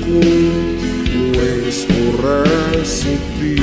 aku wis ora sepi.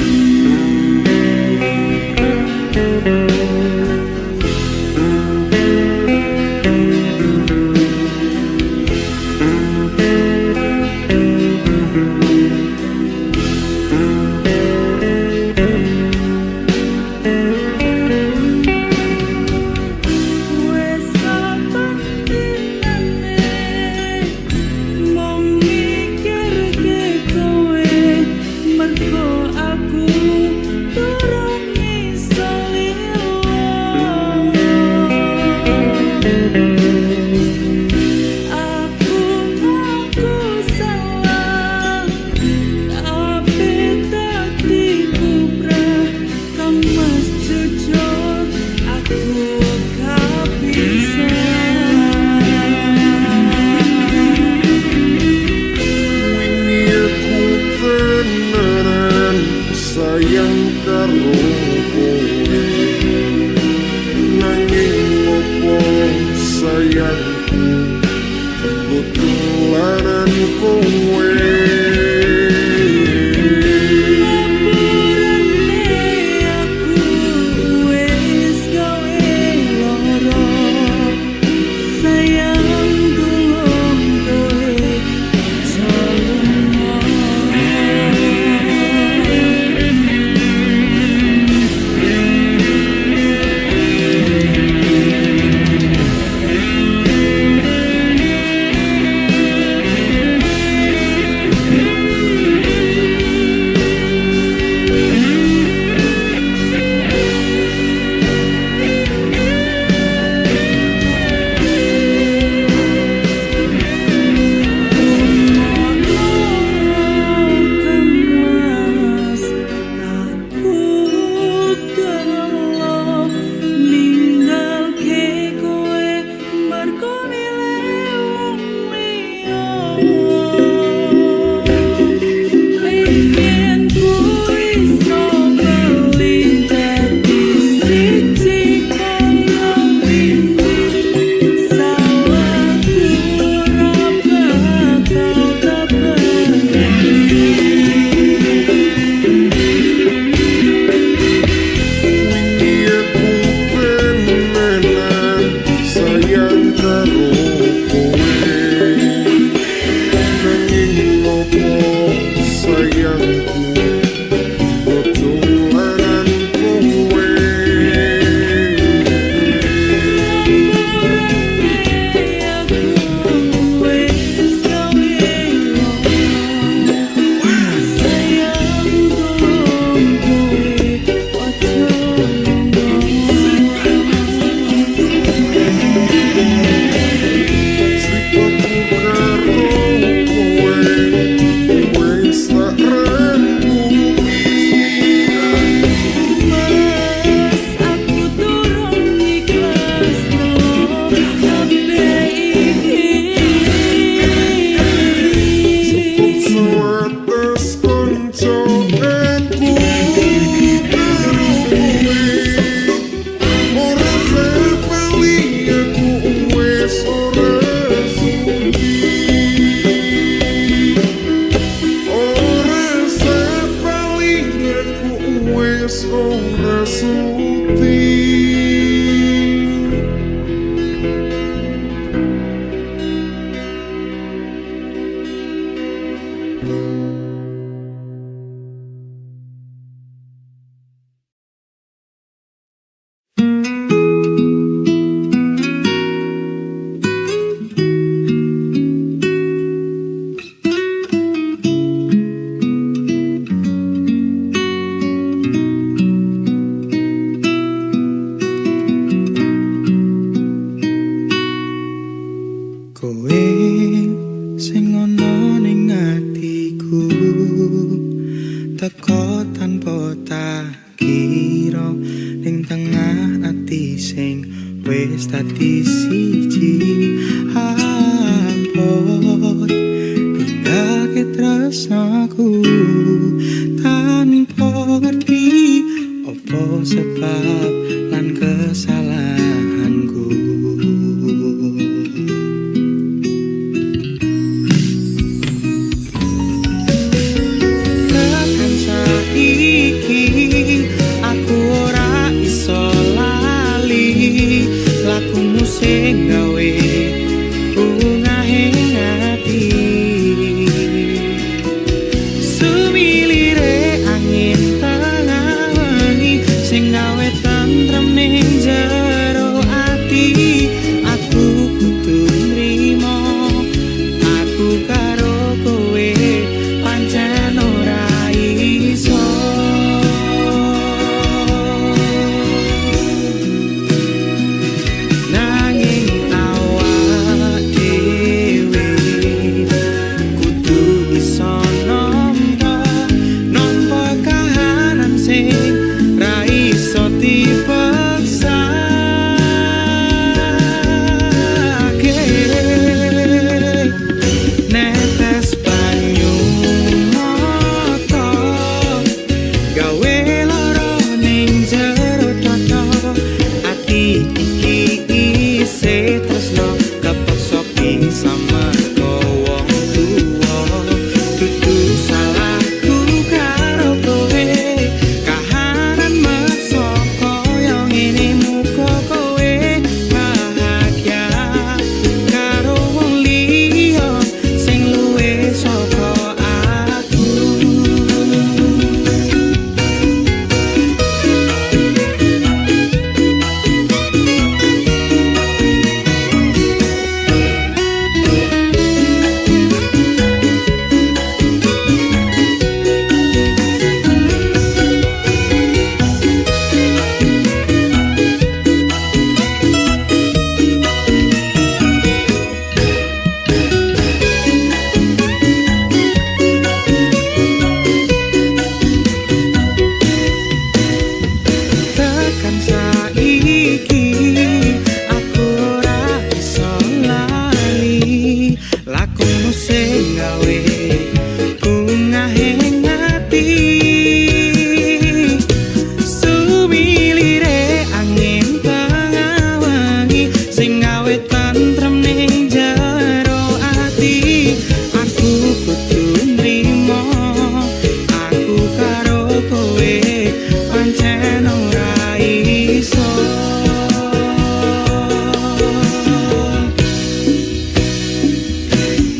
pancen ora iso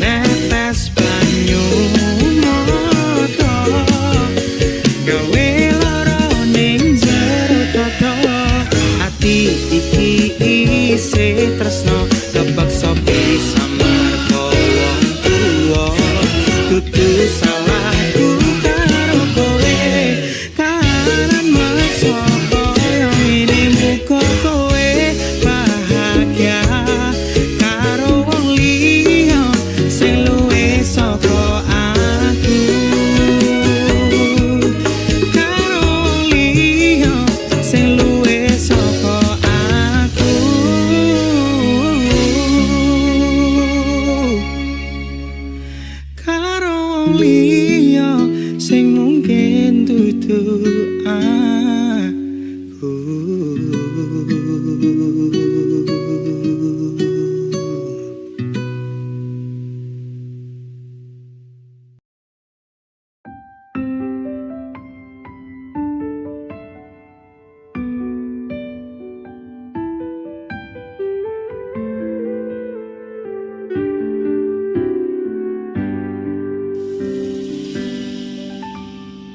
netes banyu mata gawe lara ning jero tata ati iki isih tresno kepaksa bisa marko wong tuwa dudu salahku karo kowe karan masa koyo ngene muga kowe bahagia karo wong liya sing luwih saka aku karo wong liya sing luwih saka aku karo wong liya sing mungkin dudu aku.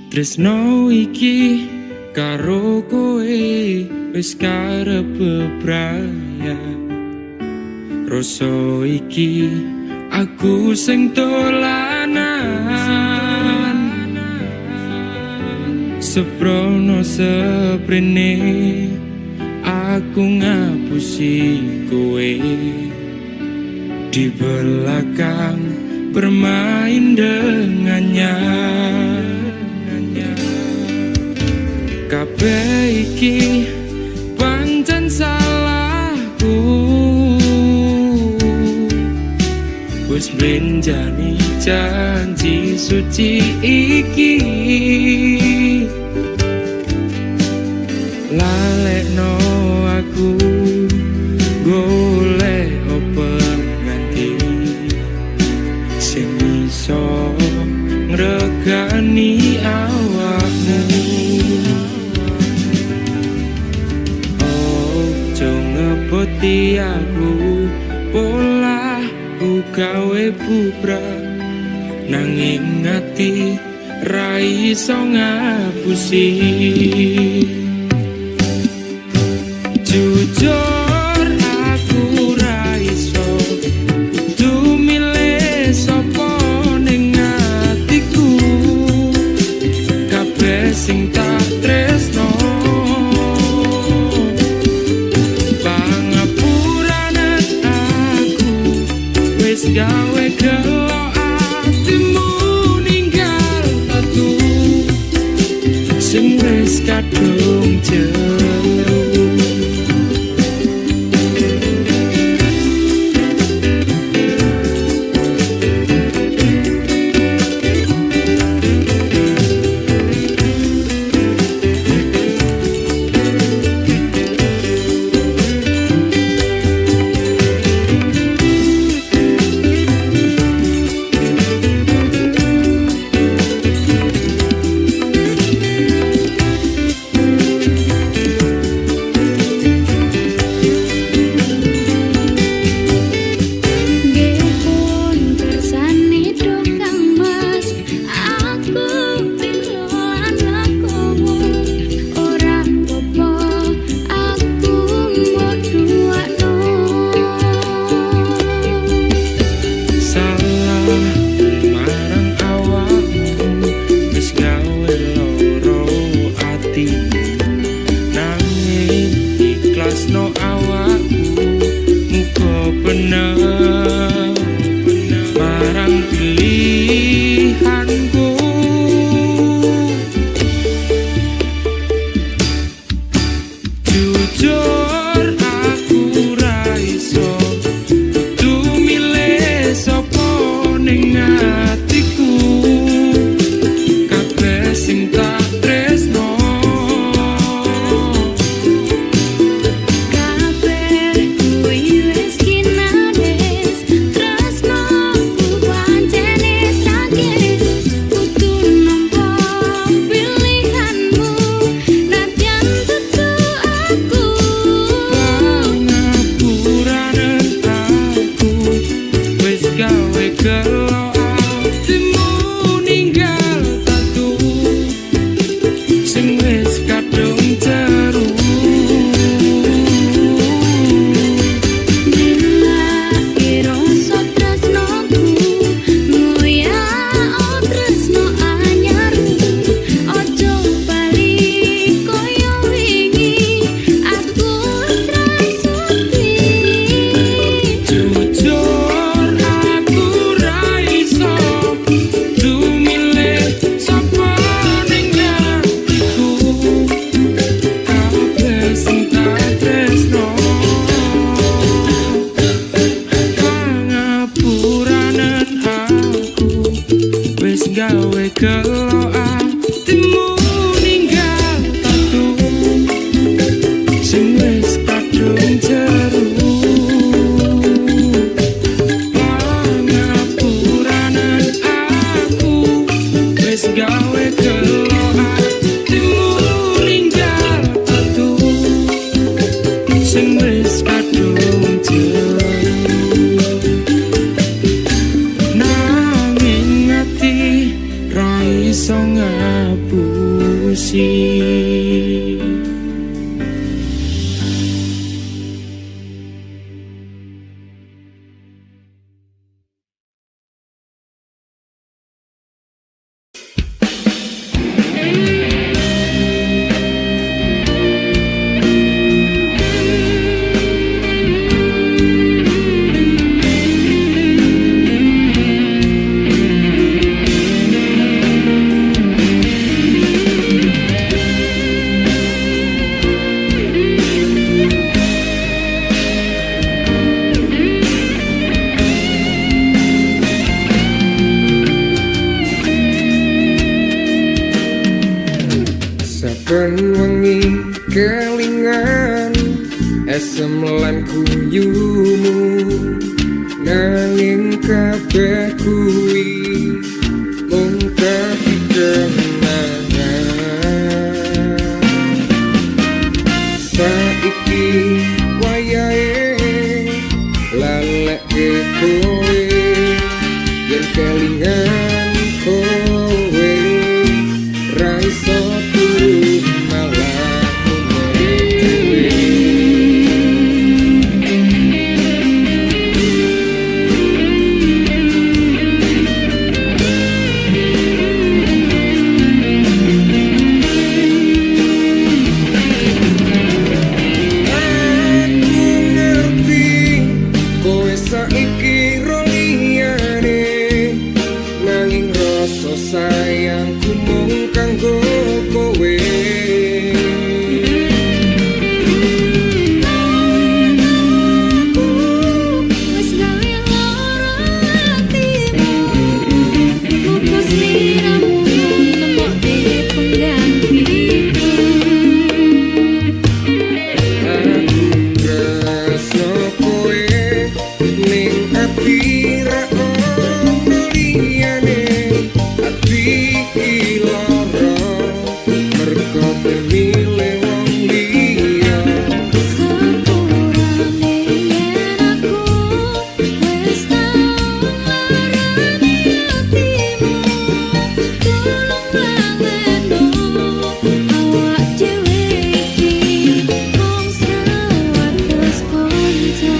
Tresno iki karo kowe wis karep bebraya rasa iki aku sing dolanan seprono seprene aku ngapusi kowe di belakang bermain dengannya kabeh iki pancen salahku wis benjani janji suci iki lalekno aku golek opo nganti sing iso ngregani awakmu poti aku pola gawe bubrah nanging ati ra iso ngapusi jujur aku ra iso dumile sapa ning atiku kabeh sing tak tresno gawe gelo atimu ninggal atu sing wis kadung jero wengi kelingan esem lan guyumu nanging kabeh kuwi mung dadi kenangan saiki wayahe laleke kowe yen kelingan kowe ra iso turu malah dhewe. Sayangku mung kanggo kowe wis gawe lara atimu muga sliramu nemokke penggantiku aku tresno kowe ning ati ra ono liyane iki lara mergo milih wong liya sepurane yen aku wis tau larani atimu tulung laleno awak dhewe iki mung sawates kanca.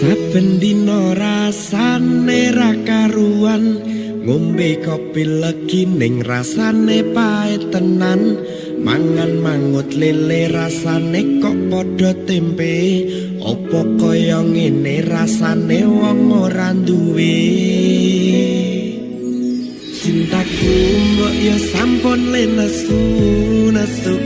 Saben dina rasane ra karuan, ngombe kopi legi ning rasane pahit tenan. Mangan mangut lele rasane kok padha tempe, opo kaya ngene rasane wong ora duwe. ya sampun le nesu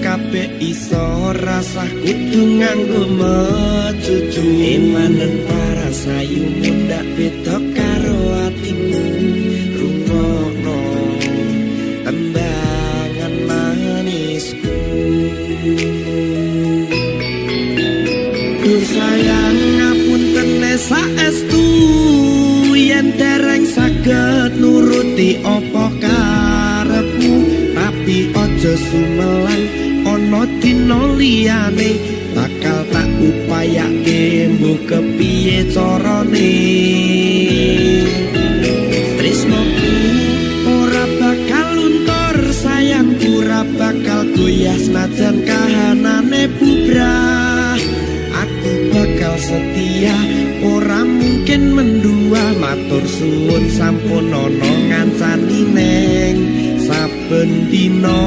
kabeh iso rasah kudu nganggo mecucu emanen para sayu mundak beda karo atimu rungokno tembangan manisku Dur sayang ngapunten saestu yen dereng saged nuruti apa karepmu tapi aja sumelang ana dina liyane bakal tak upayake mbuh kepiye carane tresnoku ora bakal luntur sayangku ora bakal goyah senajan kahanane bubrah aku bakal setia ora mungkin mendua matur suwun sampun ana ngancani neng saben dina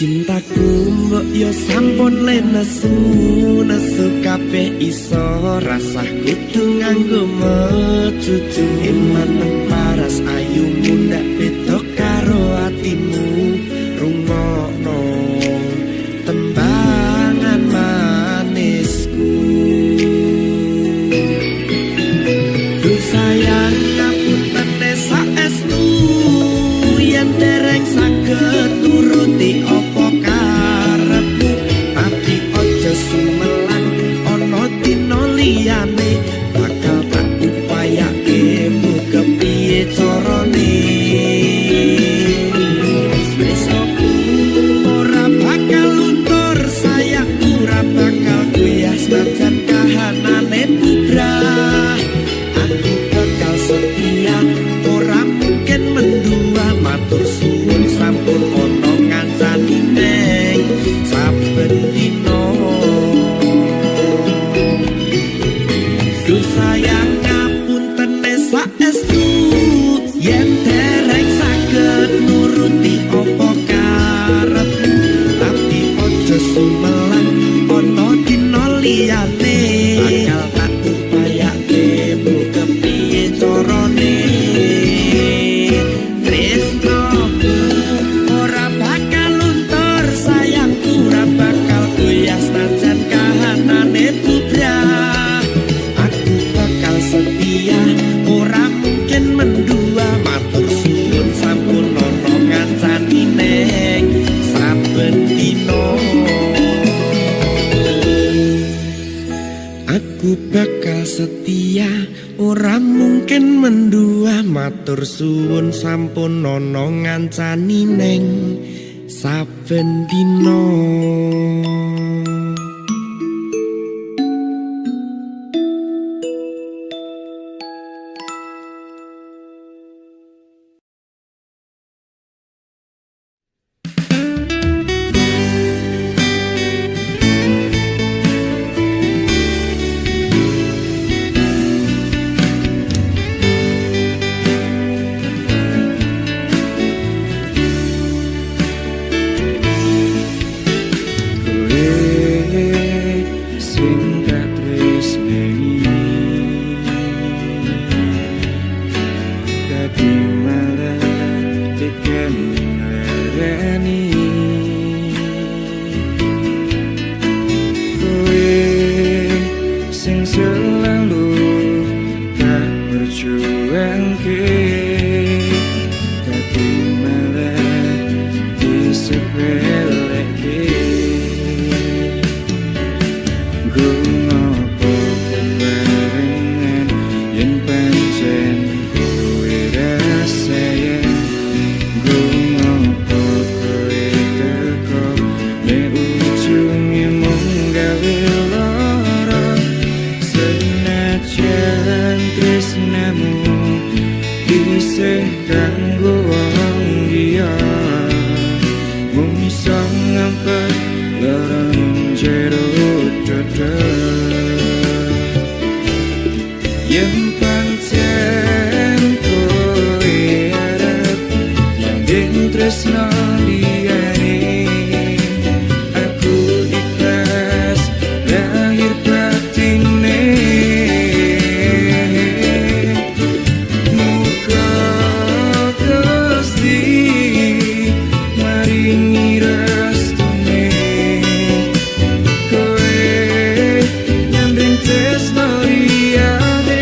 cintaku mbok yo sampun le nesu kabeh iso rasah kudu nganggo mecucu emanen paras ayu mundak beda karo atimu rungokno tembangan manisku Duh sayang ngapunten saestu yen dereng saged nuruti apa karepmu tapi aja sumelang ana dina liyane bakal tak upayake mbuh kepiye carane esokku ora bakal luntur sayangku ora bakal goyah senajan kahanane bubrah aku bakal setia ora mungkin mendua matur suwun sampun ana ngancani neng saben dina Duh sayang ngapunten saestu yen dereng saged nuruti apa karepmu tapi aja sumelang ana dina liyane bakal tak upayake mbuh kepiye carane tresnoku ora bakal luntur sayangku ora bakal goyah senajan kahanane bubrah aku bakal setia ora mungkin mendua matur suwun sampun ana ngancani neng saben dina aku bakal setia ora mungkin mendua matur suwun sampun ana ngancani neng saben dina jero dada yen pancen kowe arep nyanding tresno liyane aku ikhlas lahir batine muga Gusti maringi restune kowe nyanding tresno liyane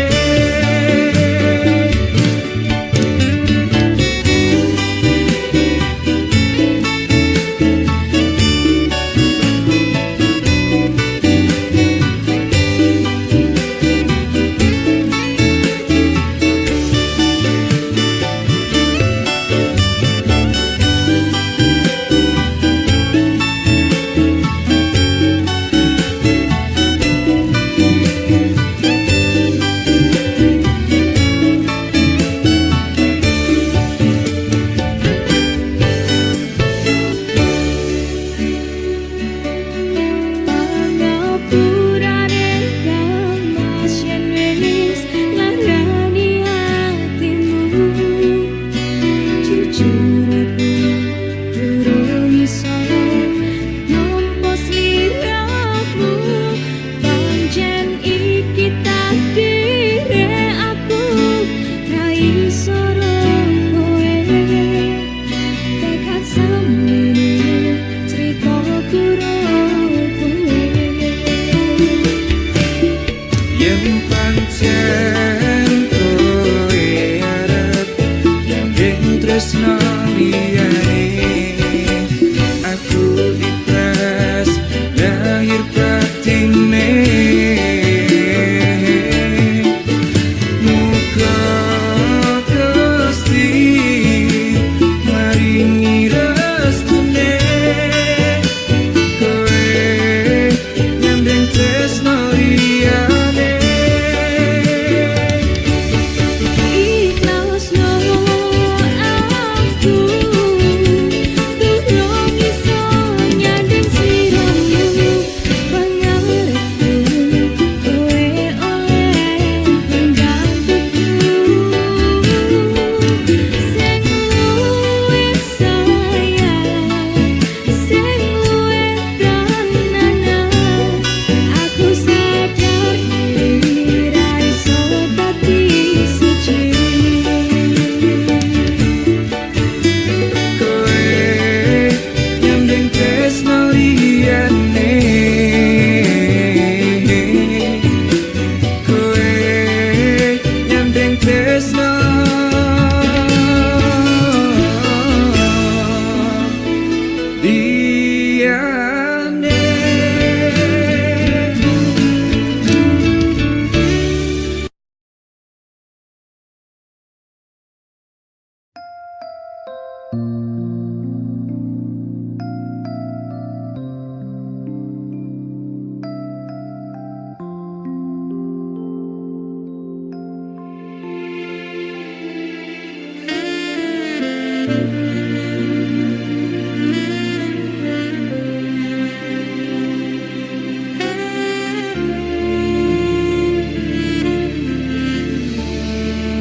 pangapurane kamas yen wis larani hatimu jujur aku durung iso nampa sliramu pancen iki takdire aku ra iso kowe tekan semene ceritaku kowe yen pancen kowe arep nyanding tresno liyane aku ikhlas lahir batine muga Gusti maringi restune kowe nyanding tresno liyane ikhlasno aku durung iso nyanding sliramu pangarepku kowe oleh penggantiku sing luwih sayang sing luwih tenanan aku sadar diri ra iso dadi siji kowe nyanding tresno liyane kowe nyanding tresno liyane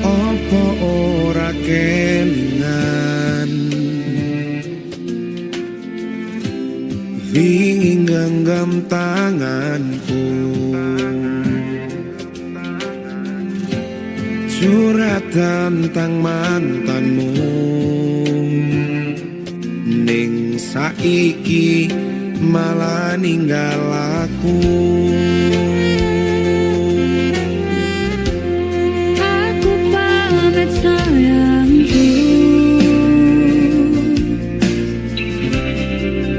apa ora kelingan wingi genggam tanganku surat tentang mantanmu ning saiki malah ninggal aku aku pamit sayangku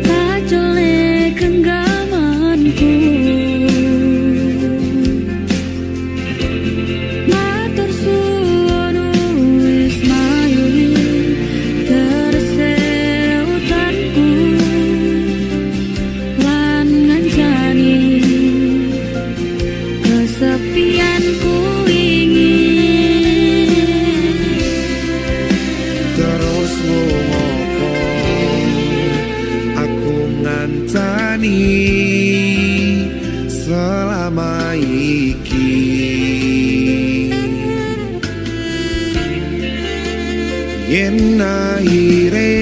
pacole genggamanku matur suwun wis mayuri terse utanku lan ngancani kesepianku ingin terus ngopo aku ngancani selama iki. Yen akhire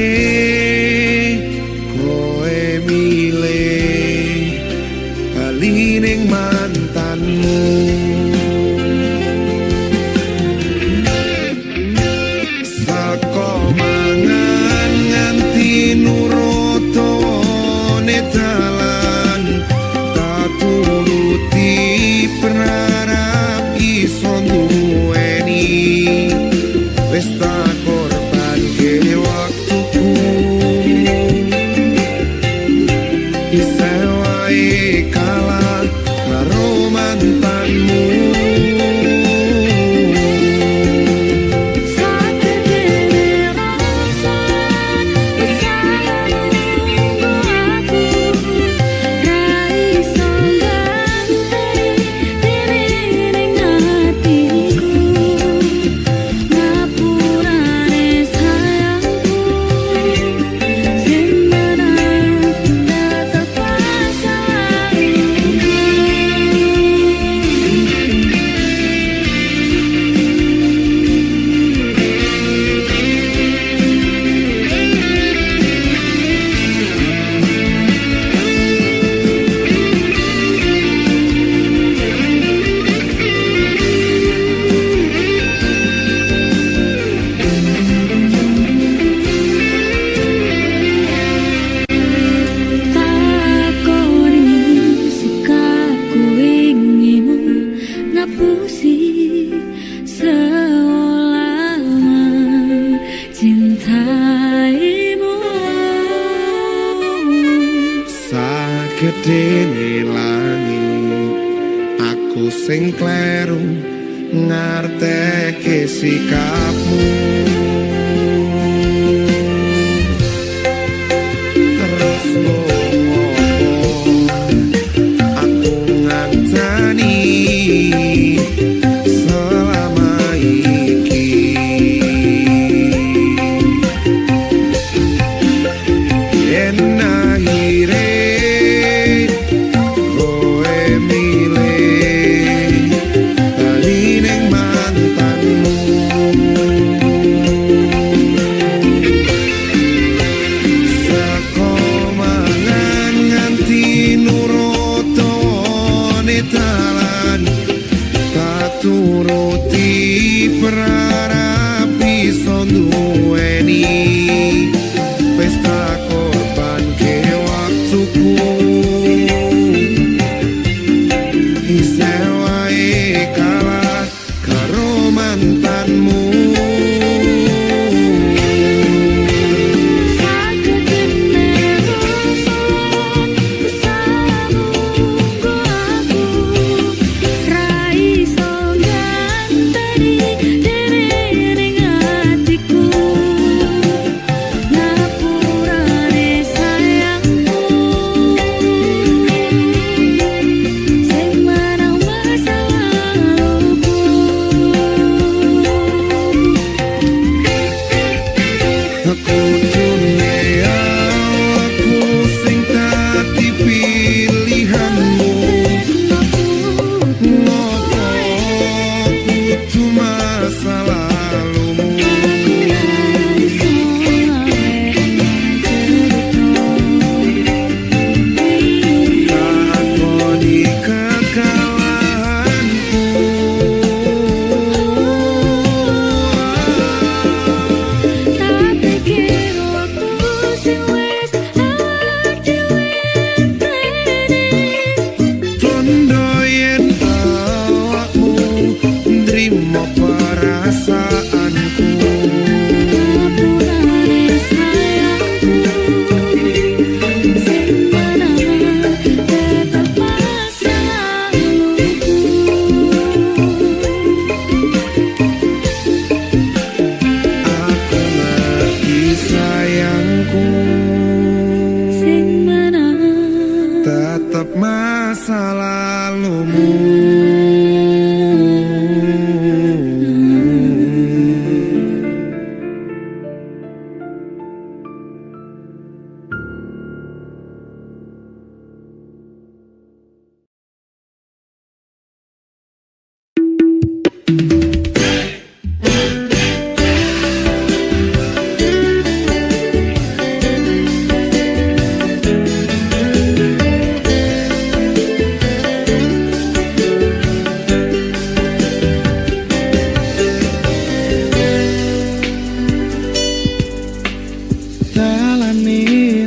koe milih bali ning mantanmu, saka mangan nganti nurut tone dalan, tak turuti berharap iso duweni. Wis tak korban ke waktuku, bisa wae kalah karo mantanmu. Gedene langit, aku sing kleru ngarteke sikapmu. Terus aku ngantani selama iki. Yen akhire turuti berharap iso duweni. Wis tak korban ke waktuku, bisa wae kalah karo mantanmu. Tetap masa lalumu. Dalane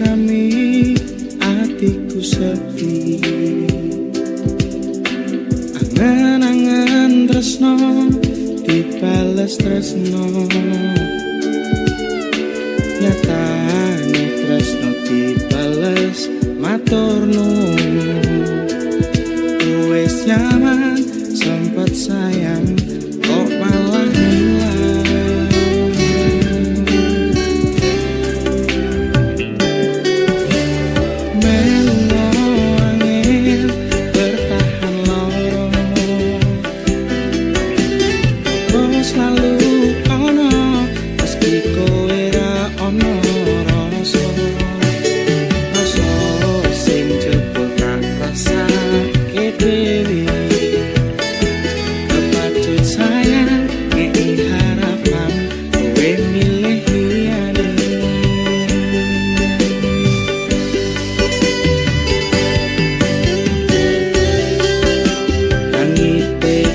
rame atiku sepi, angen-angen tresno dibales tresno, nyatane tresno dibales matur nuwun. Wis nyaman sempet sayang kok malah hilang. Selalu ono meski kowe ra ono rasa, rasa sing jebul tak rasake dhewe. Kepacut sayang ngei harapan kowe milih liyane. Langite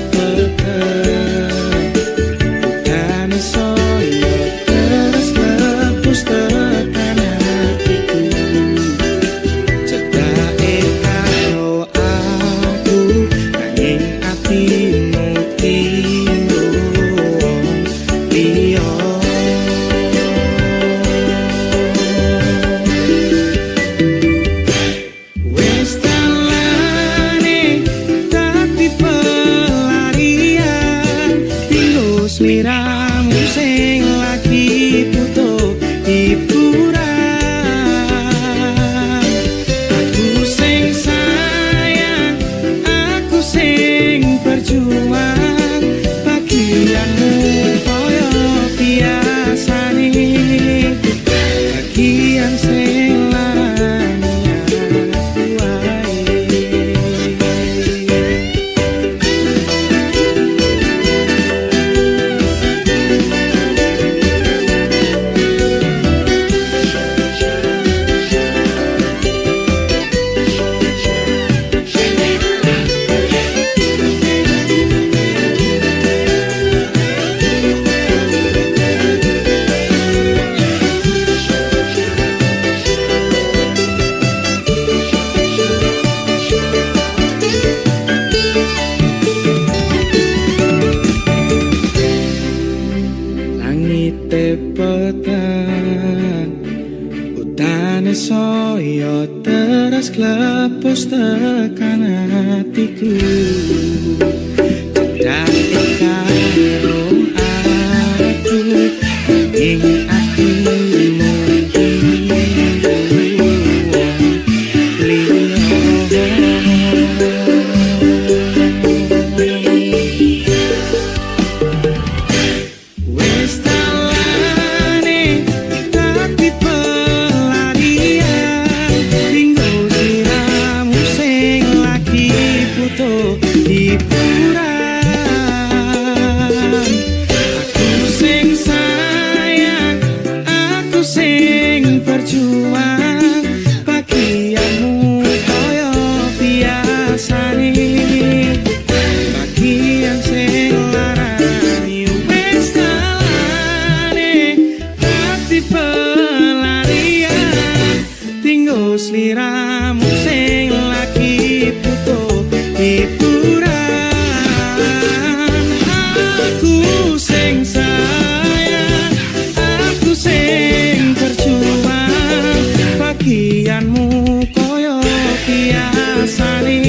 sliramu sing lagi butuh hiburan. Aku sing sayang, aku sing berjuang, bagianmu koyo biasane, bagian sing larani aku wae. Langite petang, udane soyo teras klepos tekan hatiku. Cedak karo aku ing atimu berjuang, bagianmu koyo biasane, bagian sing larani wis dalane dadi pelarian. Tinggo sliramu sing lagi butuh hiburan. Aku sing sayang, aku sing berjuang, bagianmu koyo biasane,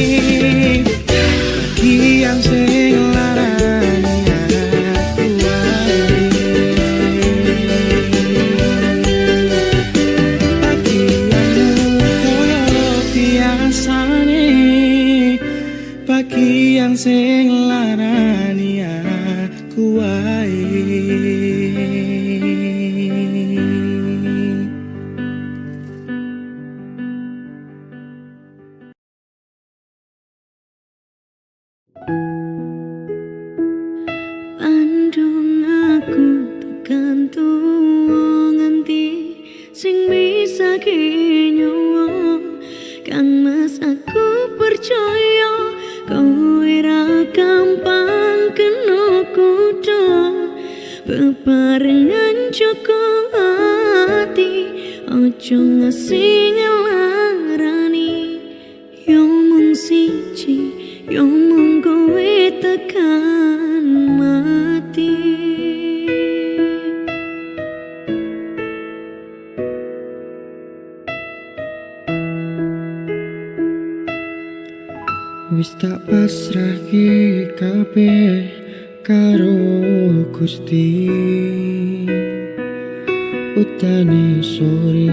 bagian sing larani aku wae. Bagianmu koyo biasane, bagian sing larani aku wae. aku tekan tuwa nganti sing misake nyawa kang mas aku percaya kowe ra gampang kena kudu bebarengan joko ati ojo ngasih ngelarani yo mung siji yo mung kowe tekan mati. Wis tak pasrahke kabeh karo Gusti, utane sore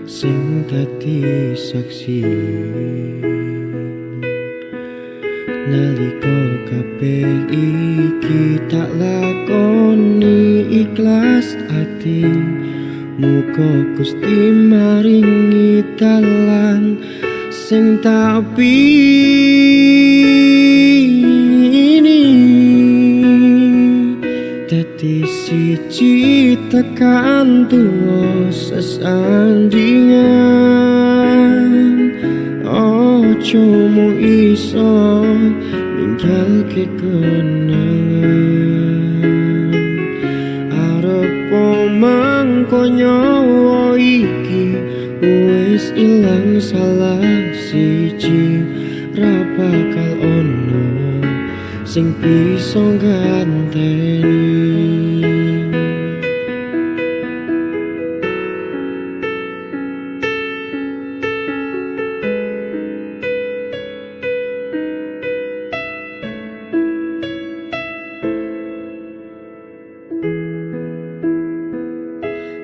sing dadi saksi. Nalika kabeh iki tak lakoni ikhlas ati, muga Gusti maringi dalan sing tak pini dadi siji tekan tuwa sesandingan ojo mung iso ninggalke kenangan arep mangko nyawa iki wis ilang salah siji ra bakal ono sing bisa ganteni.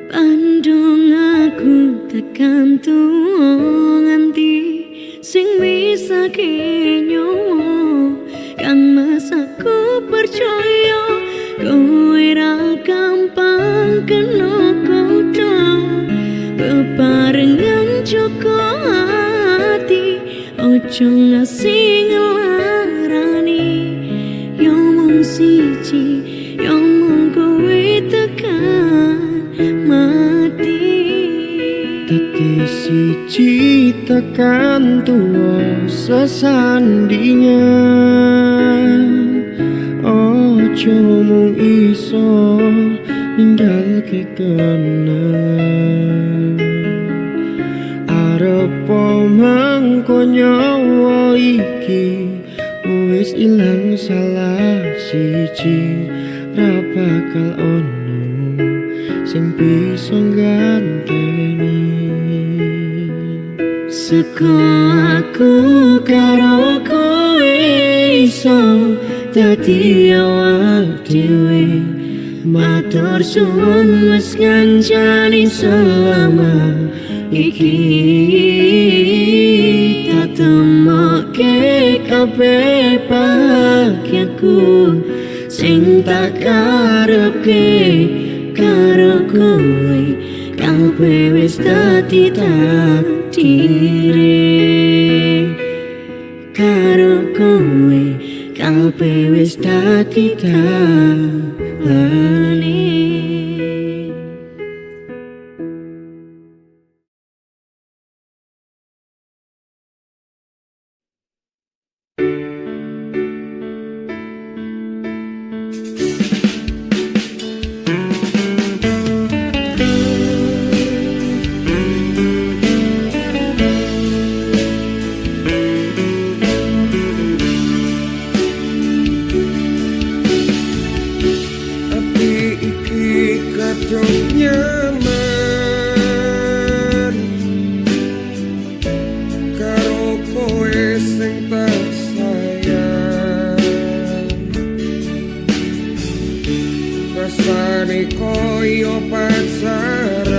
Pandung aku tekan tuwa nganti sing misake nyawa kang mas aku percaya kowe ra gampang kena kudu bebarengan joko ati ojo ngasih ngelarani yo mung siji yo mung kowe tekan mati. Dadi siji tekan tuwa sesandingan ojo mung iso ninggalke kenangan arep mangko nyawa iki wis ilang salah siji ra bakal ono sing bisa ganteni. Seko aku karo kowe iso dadi awak dhewe matur suwun wis ngancani selama iki tatemoke kabeh bahagiaku sing tak karepke karo kowe kabeh wis dadi takdire karo kowe kabeh wis dadi dalane. Nyaman karo kowe sing tak sayang rasane koyo pacaran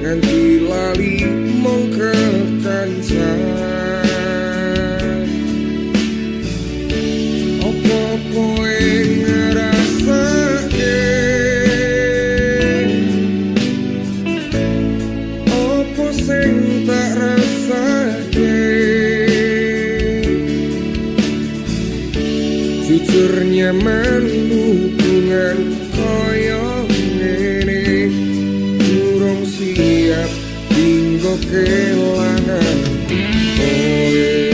nganti lali mung kekancan opo kowe Ternyaman hubungan koyo ngene durung siap dinggo kelangan kowe.